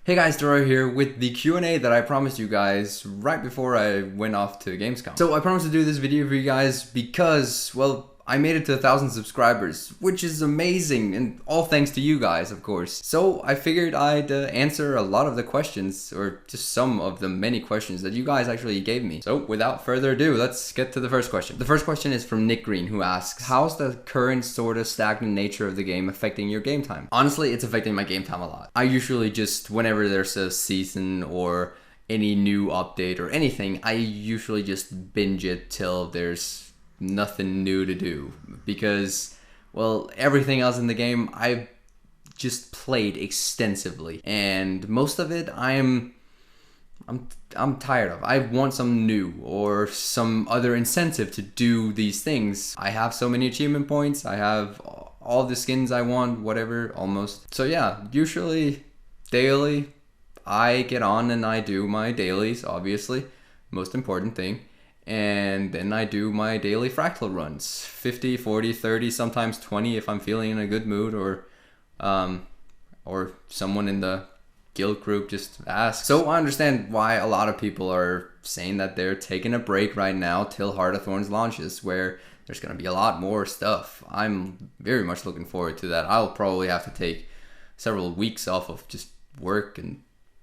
Hey guys, Deroir here with the Q&A that I promised you guys right before I went off to Gamescom. So I promised to do this video for you guys because, well, I made it to 1,000 subscribers, which is amazing, and all thanks to you guys, of course. So I figured I'd answer a lot of the questions, or just some of the many questions that you guys actually gave me. So without further ado, let's get to the first question. The first question is from Nick Green, who asks, how's the current sort of stagnant nature of the game affecting your game time? Honestly, it's affecting my game time a lot. I usually just, whenever there's a season or any new update or anything, I usually just binge it till there's nothing new to do, because, well, everything else in the game I've just played extensively, and most of it I'm tired of. I want some new or some other incentive to do these things. I have so many achievement points, I have all the skins I want, whatever, almost. So yeah, usually daily I get on and I do my dailies, obviously, most important thing. And then I do my daily fractal runs, 50, 40, 30, sometimes 20 if I'm feeling in a good mood, or someone in the guild group just asks. So I understand why a lot of people are saying that they're taking a break right now till Heart of Thorns launches, where there's going to be a lot more stuff. I'm very much looking forward to that. I'll probably have to take several weeks off of just work and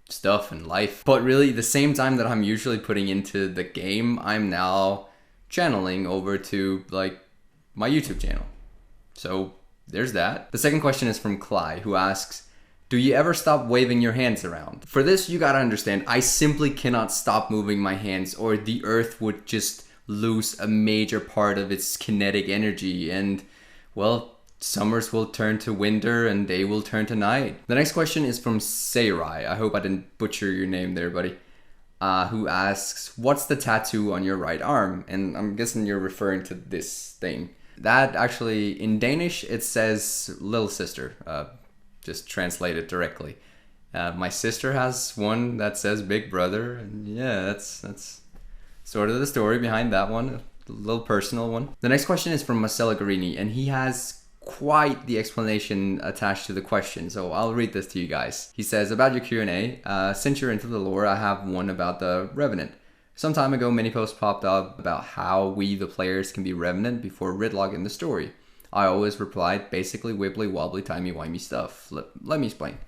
stuff and life, but really the same time that I'm usually putting into the game, I'm now channeling over to like my YouTube channel. So there's that. The second question is from Cly, who asks, do you ever stop waving your hands around? For this, you gotta understand, I simply cannot stop moving my hands or the earth would just lose a major part of its kinetic energy, and, well, summers will turn to winter and day will turn to night. The next question is from Sarai. I hope I didn't butcher your name there, buddy. Who asks, what's the tattoo on your right arm? And I'm guessing you're referring to this thing. That actually, in Danish, it says little sister. Just translate it directly. My sister has one that says big brother. And yeah, that's sort of the story behind that one. A little personal one. The next question is from Marcelo Garini, and he has quite the explanation attached to the question, so I'll read this to you guys. He says, about your Q&A, since you're into the lore, I have one about the Revenant. Some time ago, many posts popped up about how we, the players, can be Revenant before Ridlock in the story. I always replied, basically wibbly wobbly timey-wimey stuff. Let me explain.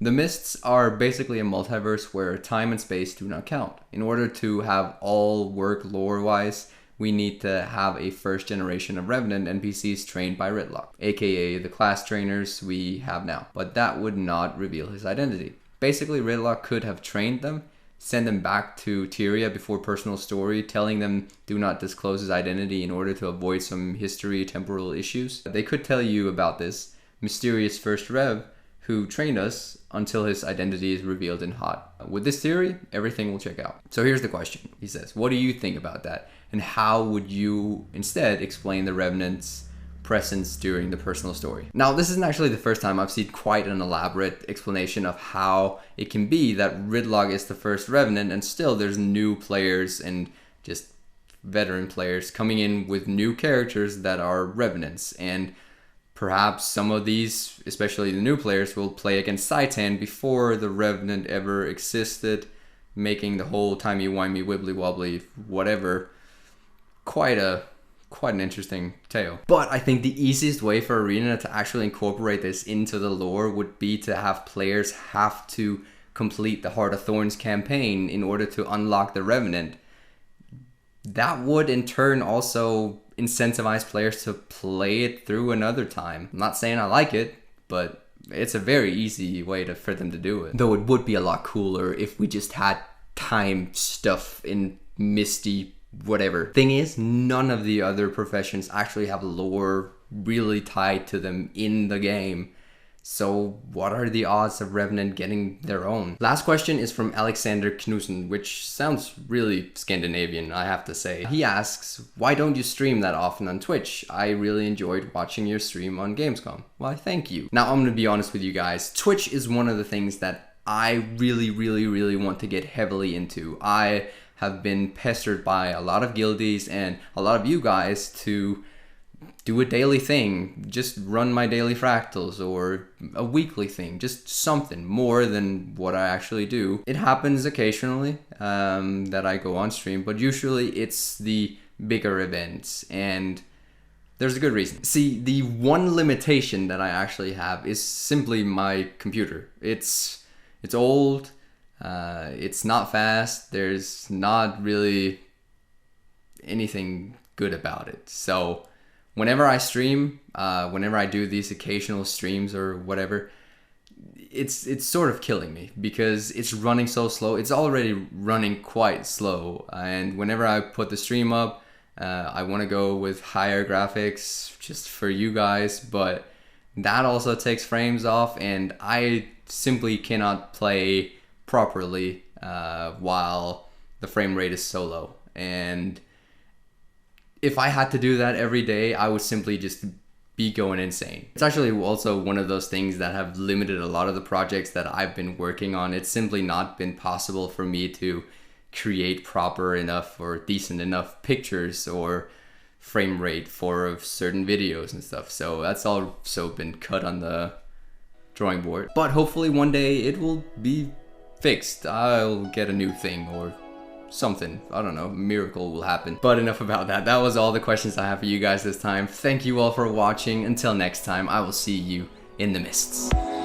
The Mists are basically a multiverse where time and space do not count. In order to have all work lore-wise, we need to have a first generation of Revenant NPCs trained by Ridlock, aka the class trainers we have now. But that would not reveal his identity. Basically, Ridlock could have trained them, send them back to Tyria before personal story, telling them do not disclose his identity in order to avoid some history temporal issues. They could tell you about this mysterious first Rev who trained us until his identity is revealed in HOT. With this theory, everything will check out. So here's the question. He says, what do you think about that? And how would you instead explain the Revenant's presence during the personal story? Now, this isn't actually the first time I've seen quite an elaborate explanation of how it can be that Ridlock is the first Revenant and still there's new players and just veteran players coming in with new characters that are Revenants, and perhaps some of these, especially the new players, will play against Saitan before the Revenant ever existed, making the whole timey-wimey, wibbly-wobbly, whatever, quite an interesting tale. But I think the easiest way for ArenaNet to actually incorporate this into the lore would be to have players have to complete the Heart of Thorns campaign in order to unlock the Revenant. That would in turn also incentivize players to play it through another time. I'm not saying I like it, but it's a very easy way for them to do it. Though it would be a lot cooler if we just had time stuff in Misty whatever. Thing is, none of the other professions actually have lore really tied to them in the game. So what are the odds of Revenant getting their own? Last question is from Alexander Knudsen, which sounds really Scandinavian, I have to say. He asks, why don't you stream that often on Twitch? I really enjoyed watching your stream on Gamescom. Why, thank you. Now, I'm gonna be honest with you guys. Twitch is one of the things that I really want to get heavily into. I have been pestered by a lot of guildies and a lot of you guys to do a daily thing, just run my daily fractals, or a weekly thing, just something more than what I actually do. It happens occasionally that I go on stream, but usually it's the bigger events, and there's a good reason. See, the one limitation that I actually have is simply my computer. It's old, it's not fast, there's not really anything good about it. So whenever I stream, whenever I do these occasional streams or whatever, it's sort of killing me because it's running so slow. It's already running quite slow, and whenever I put the stream up, I want to go with higher graphics just for you guys, but that also takes frames off, and I simply cannot play properly while the frame rate is so low. And if I had to do that every day, I would simply just be going insane. It's actually also one of those things that have limited a lot of the projects that I've been working on. It's simply not been possible for me to create proper enough or decent enough pictures or frame rate for certain videos and stuff. So that's also been cut on the drawing board. But hopefully one day it will be fixed. I'll get a new thing or something. I don't know, a miracle will happen. But enough about that. That was all the questions I have for you guys this time. Thank you all for watching. Until next time, I will see you in the mists.